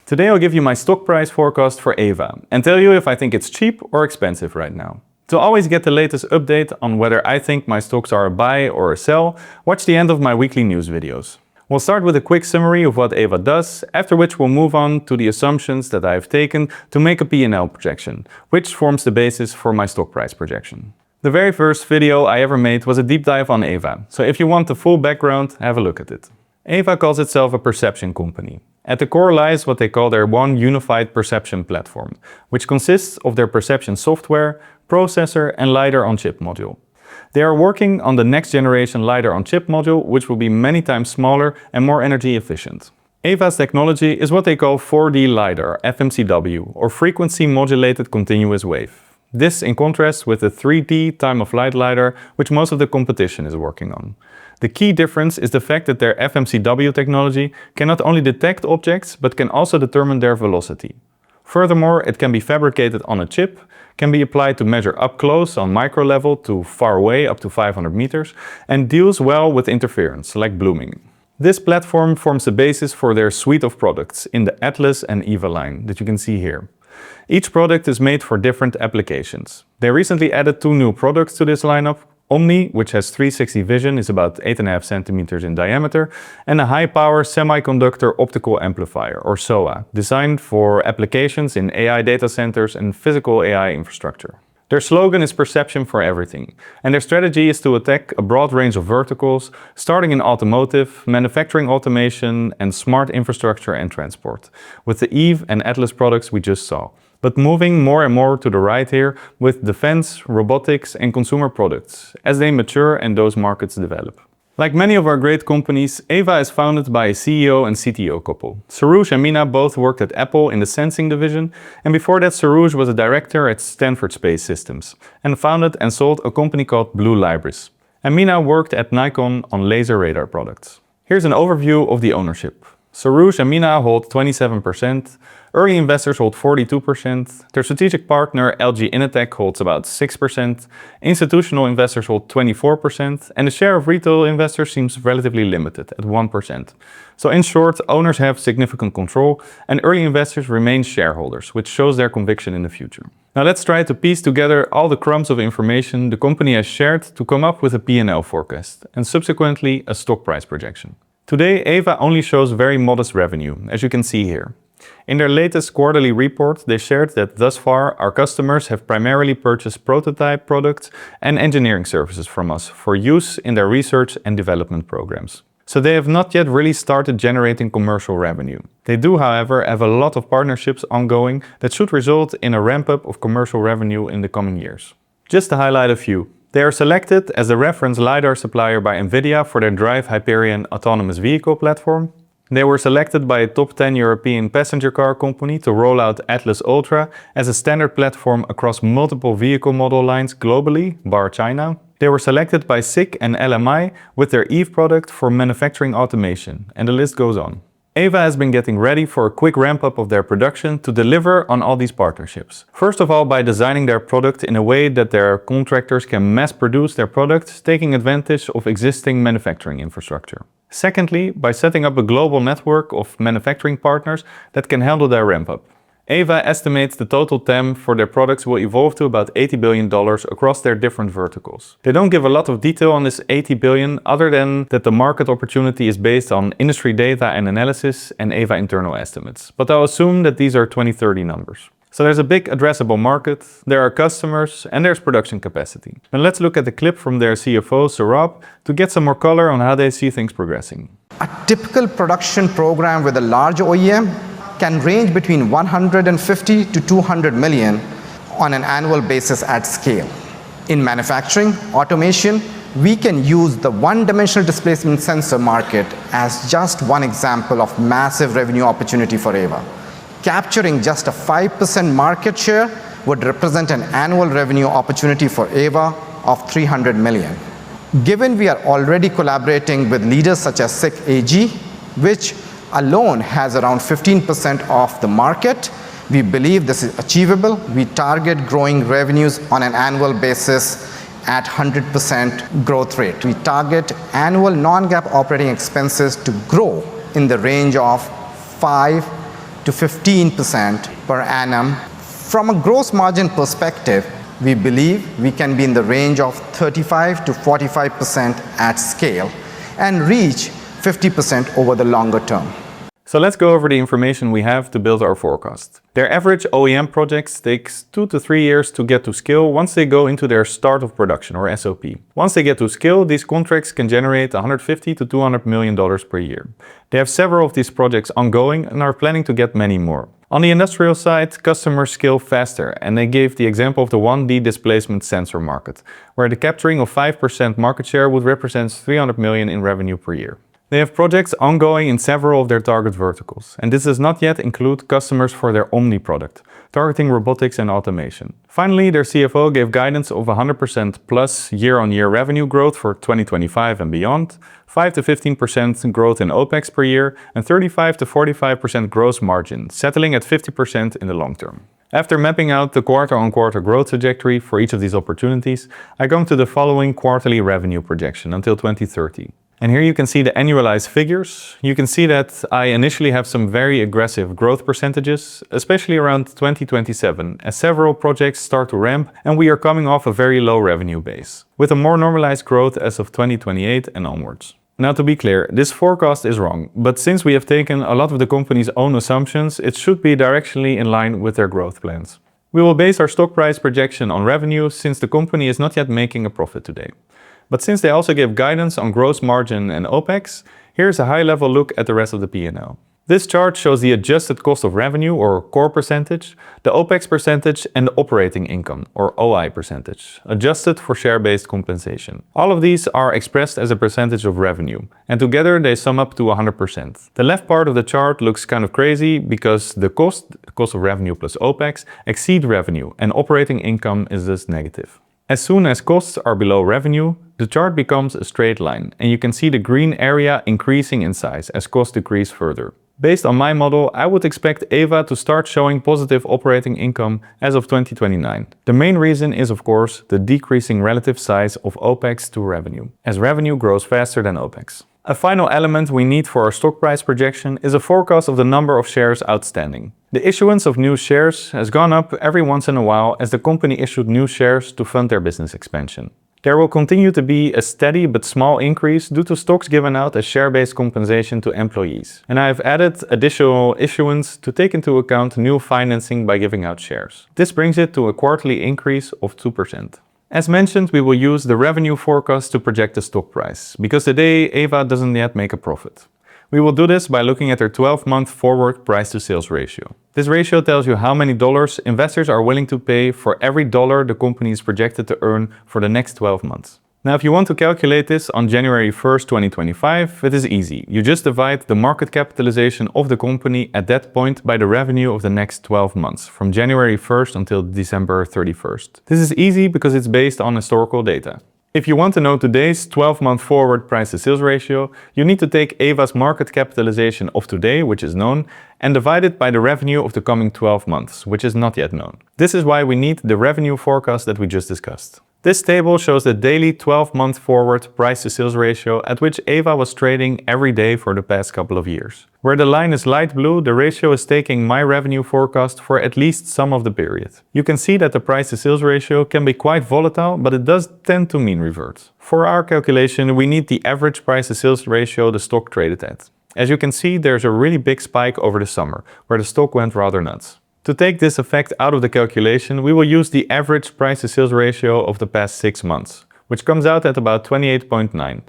Today I'll give you my stock price forecast for Aeva and tell you if I think it's cheap or expensive right now. To always get the latest update on whether I think my stocks are a buy or a sell, watch the end of my weekly news videos. We'll start with a quick summary of what Aeva does, after which we'll move on to the assumptions that I have taken to make a P&L projection, which forms the basis for my stock price projection. The very first video I ever made was a deep dive on Aeva, so if you want the full background, have a look at it. Aeva calls itself a perception company. At the core lies what they call their one unified perception platform, which consists of their perception software, processor and LiDAR on chip module. They are working on the next generation LiDAR on chip module, which will be many times smaller and more energy efficient. Aeva's technology is what they call 4D LiDAR, FMCW, or frequency modulated continuous wave. This in contrast with the 3D time-of-flight LiDAR, which most of the competition is working on. The key difference is the fact that their FMCW technology can not only detect objects, but can also determine their velocity. Furthermore, it can be fabricated on a chip, can be applied to measure up close on micro level to far away up to 500 meters, and deals well with interference, like blooming. This platform forms the basis for their suite of products in the Atlas and Aeva line that you can see here. Each product is made for different applications. They recently added 2 new products to this lineup. Omni, which has 360 vision, is about 8.5 centimeters in diameter, and a high-power semiconductor optical amplifier, or SOA, designed for applications in AI data centers and physical AI infrastructure. Their slogan is perception for everything, and their strategy is to attack a broad range of verticals, starting in automotive, manufacturing automation, and smart infrastructure and transport, with the Eve and Atlas products we just saw. But moving more and more to the right here with defense, robotics and consumer products, as they mature and those markets develop. Like many of our great companies, Aeva is founded by a CEO and CTO couple. Saroush and Mina both worked at Apple in the sensing division, and before that Saroush was a director at Stanford Space Systems, and founded and sold a company called Blue Libris. And Mina worked at Nikon on laser radar products. Here's an overview of the ownership. Saroush and Mina hold 27%, early investors hold 42%, their strategic partner LG Innotek holds about 6%, institutional investors hold 24%, and the share of retail investors seems relatively limited at 1%. So in short, owners have significant control and early investors remain shareholders, which shows their conviction in the future. Now let's try to piece together all the crumbs of information the company has shared to come up with a P&L forecast and subsequently a stock price projection. Today, Aeva only shows very modest revenue, as you can see here. In their latest quarterly report, they shared that thus far our customers have primarily purchased prototype products and engineering services from us for use in their research and development programs. So they have not yet really started generating commercial revenue. They do, however, have a lot of partnerships ongoing that should result in a ramp-up of commercial revenue in the coming years. Just to highlight a few. They are selected as the reference LiDAR supplier by NVIDIA for their Drive Hyperion autonomous vehicle platform. They were selected by a top 10 European passenger car company to roll out Atlas Ultra as a standard platform across multiple vehicle model lines globally, bar China. They were selected by SICK and LMI with their Eve product for manufacturing automation, and the list goes on. Aeva has been getting ready for a quick ramp-up of their production to deliver on all these partnerships. First of all, by designing their product in a way that their contractors can mass-produce their products, taking advantage of existing manufacturing infrastructure. Secondly, by setting up a global network of manufacturing partners that can handle their ramp-up. Aeva estimates the total TAM for their products will evolve to about $80 billion across their different verticals. They don't give a lot of detail on this $80 billion other than that the market opportunity is based on industry data and analysis and Aeva internal estimates. But I'll assume that these are 2030 numbers. So there's a big addressable market, there are customers and there's production capacity. Now let's look at the clip from their CFO, Saurabh, to get some more color on how they see things progressing. A typical production program with a large OEM can range between 150 to 200 million on an annual basis at scale. In manufacturing, automation, we can use the one-dimensional displacement sensor market as just one example of massive revenue opportunity for Aeva. Capturing just a 5% market share would represent an annual revenue opportunity for Aeva of 300 million. Given we are already collaborating with leaders such as SICK AG, which alone has around 15% of the market, we believe this is achievable. We target growing revenues on an annual basis at 100% growth rate. We target annual non-GAAP operating expenses to grow in the range of 5 to 15% per annum. From a gross margin perspective, we believe we can be in the range of 35 to 45% at scale and reach 50% over the longer term. So let's go over the information we have to build our forecast. Their average OEM projects takes 2 to 3 years to get to scale once they go into their start of production or SOP. Once they get to scale, these contracts can generate $150 to $200 million per year. They have several of these projects ongoing and are planning to get many more. On the industrial side, customers scale faster, and they gave the example of the 1D displacement sensor market, where the capturing of 5% market share would represent $300 million in revenue per year. They have projects ongoing in several of their target verticals, and this does not yet include customers for their Omni product, targeting robotics and automation. Finally, their CFO gave guidance of 100% plus year-on-year revenue growth for 2025 and beyond, 5 to 15% growth in OPEX per year, and 35 to 45% gross margin, settling at 50% in the long term. After mapping out the quarter-on-quarter growth trajectory for each of these opportunities, I come to the following quarterly revenue projection until 2030. And here you can see the annualized figures. You can see that I initially have some very aggressive growth percentages, especially around 2027, as several projects start to ramp and we are coming off a very low revenue base, with a more normalized growth as of 2028 and onwards. Now, to be clear, this forecast is wrong, but since we have taken a lot of the company's own assumptions, it should be directionally in line with their growth plans. We will base our stock price projection on revenue since the company is not yet making a profit today. But since they also give guidance on gross margin and OPEX, here's a high-level look at the rest of the P&L. This chart shows the adjusted cost of revenue, or core percentage, the OPEX percentage, and the operating income, or OI percentage, adjusted for share-based compensation. All of these are expressed as a percentage of revenue, and together they sum up to 100%. The left part of the chart looks kind of crazy because the cost of revenue plus OPEX, exceed revenue, and operating income is thus negative. As soon as costs are below revenue, the chart becomes a straight line, and you can see the green area increasing in size as costs decrease further. Based on my model, I would expect Aeva to start showing positive operating income as of 2029. The main reason is, of course, the decreasing relative size of OPEX to revenue, as revenue grows faster than OPEX. A final element we need for our stock price projection is a forecast of the number of shares outstanding. The issuance of new shares has gone up every once in a while as the company issued new shares to fund their business expansion. There will continue to be a steady but small increase due to stocks given out as share-based compensation to employees. And I have added additional issuance to take into account new financing by giving out shares. This brings it to a quarterly increase of 2%. As mentioned, we will use the revenue forecast to project the stock price, because today Aeva doesn't yet make a profit. We will do this by looking at their 12-month forward price-to-sales ratio. This ratio tells you how many dollars investors are willing to pay for every dollar the company is projected to earn for the next 12 months. Now, if you want to calculate this on January 1st, 2025, it is easy. You just divide the market capitalization of the company at that point by the revenue of the next 12 months, from January 1st until December 31st. This is easy because it's based on historical data. If you want to know today's 12-month forward price-to-sales ratio, you need to take Aeva's market capitalization of today, which is known, and divide it by the revenue of the coming 12 months, which is not yet known. This is why we need the revenue forecast that we just discussed. This table shows the daily 12-month forward price-to-sales ratio at which Aeva was trading every day for the past couple of years. Where the line is light blue, the ratio is taking my revenue forecast for at least some of the period. You can see that the price-to-sales ratio can be quite volatile, but it does tend to mean revert. For our calculation, we need the average price-to-sales ratio the stock traded at. As you can see, there's a really big spike over the summer, where the stock went rather nuts. To take this effect out of the calculation, we will use the average price-to-sales ratio of the past 6 months, which comes out at about 28.9,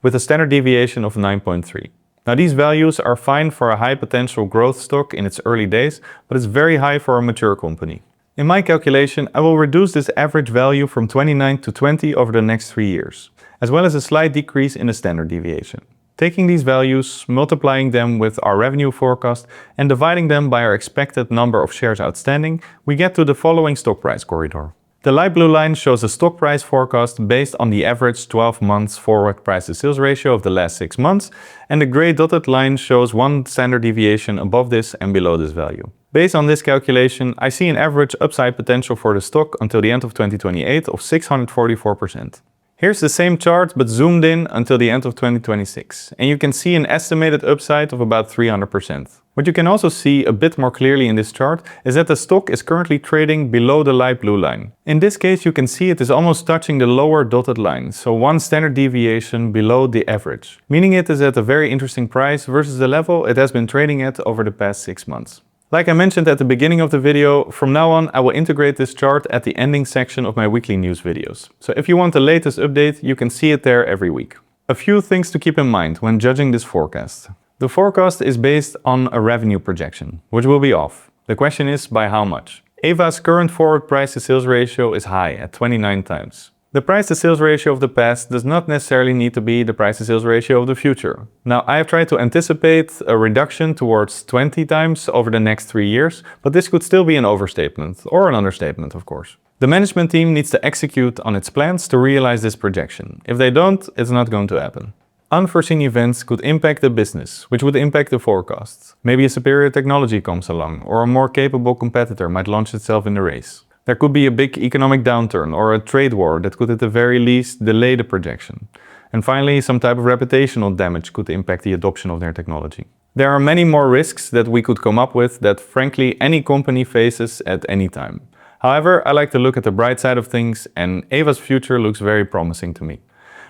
with a standard deviation of 9.3. Now, these values are fine for a high potential growth stock in its early days, but it's very high for a mature company. In my calculation, I will reduce this average value from 29 to 20 over the next 3 years, as well as a slight decrease in the standard deviation. Taking these values, multiplying them with our revenue forecast, and dividing them by our expected number of shares outstanding, we get to the following stock price corridor. The light blue line shows a stock price forecast based on the average 12 months forward price-to-sales ratio of the last 6 months, and the gray dotted line shows one standard deviation above this and below this value. Based on this calculation, I see an average upside potential for the stock until the end of 2028 of 644%. Here's the same chart but zoomed in until the end of 2026, and you can see an estimated upside of about 300%. What you can also see a bit more clearly in this chart is that the stock is currently trading below the light blue line. In this case you can see it is almost touching the lower dotted line, so one standard deviation below the average, meaning it is at a very interesting price versus the level it has been trading at over the past 6 months. Like I mentioned at the beginning of the video, from now on I will integrate this chart at the ending section of my weekly news videos. So if you want the latest update, you can see it there every week. A few things to keep in mind when judging this forecast. The forecast is based on a revenue projection, which will be off. The question is by how much? Aeva's current forward price to sales ratio is high at 29 times. The price to sales ratio of the past does not necessarily need to be the price to sales ratio of the future. Now, I have tried to anticipate a reduction towards 20 times over the next 3 years, but this could still be an overstatement, or an understatement of course. The management team needs to execute on its plans to realize this projection. If they don't, it's not going to happen. Unforeseen events could impact the business, which would impact the forecasts. Maybe a superior technology comes along, or a more capable competitor might launch itself in the race. There could be a big economic downturn or a trade war that could at the very least delay the projection. And finally, some type of reputational damage could impact the adoption of their technology. There are many more risks that we could come up with that frankly any company faces at any time. However, I like to look at the bright side of things, and Aeva's future looks very promising to me.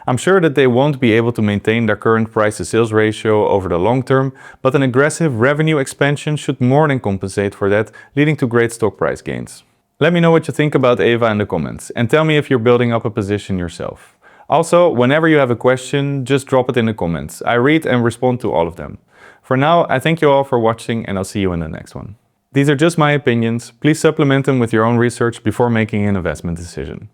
I'm sure that they won't be able to maintain their current price to sales ratio over the long term, but an aggressive revenue expansion should more than compensate for that, leading to great stock price gains. Let me know what you think about Aeva in the comments, and tell me if you're building up a position yourself. Also, whenever you have a question, just drop it in the comments. I read and respond to all of them. For now, I thank you all for watching, and I'll see you in the next one. These are just my opinions. Please supplement them with your own research before making an investment decision.